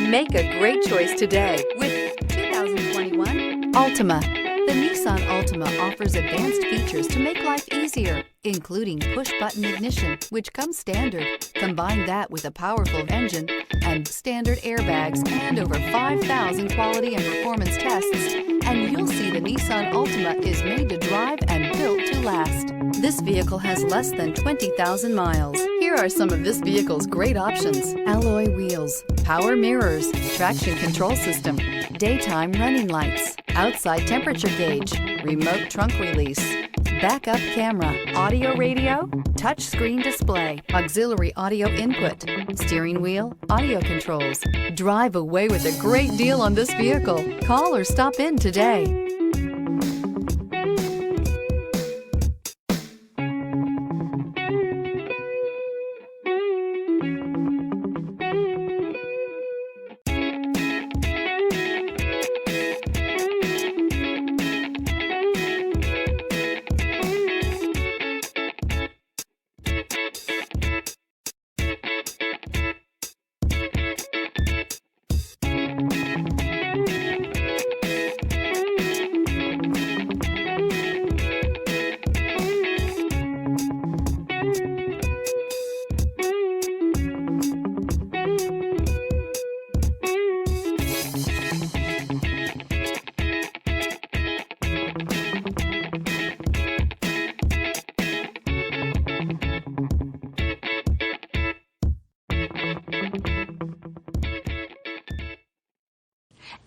Make a great choice today with 2021 Altima. The Nissan Altima offers advanced features to make life easier, including push-button ignition, which comes standard. Combine that with a powerful engine and standard airbags and over 5,000 quality and performance tests, and you'll see the Nissan Altima is made to drive and built to last. This vehicle has less than 20,000 miles. Here are some of this vehicle's great options: alloy wheels, power mirrors, traction control system, daytime running lights, outside temperature gauge, remote trunk release, backup camera, audio radio, touchscreen display, auxiliary audio input, steering wheel audio controls. Drive away with a great deal on this vehicle. Call or stop in today.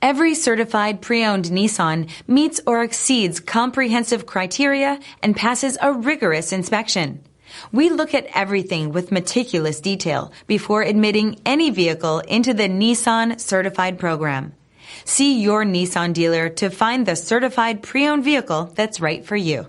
Every certified pre-owned Nissan meets or exceeds comprehensive criteria and passes a rigorous inspection. We look at everything with meticulous detail before admitting any vehicle into the Nissan Certified Program. See your Nissan dealer to find the certified pre-owned vehicle that's right for you.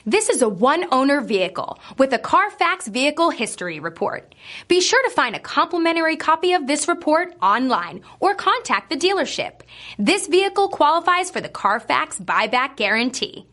This is a one-owner vehicle with a Carfax Vehicle History Report. Be sure to find a complimentary copy of this report online or contact the dealership. This vehicle qualifies for the Carfax Buyback Guarantee.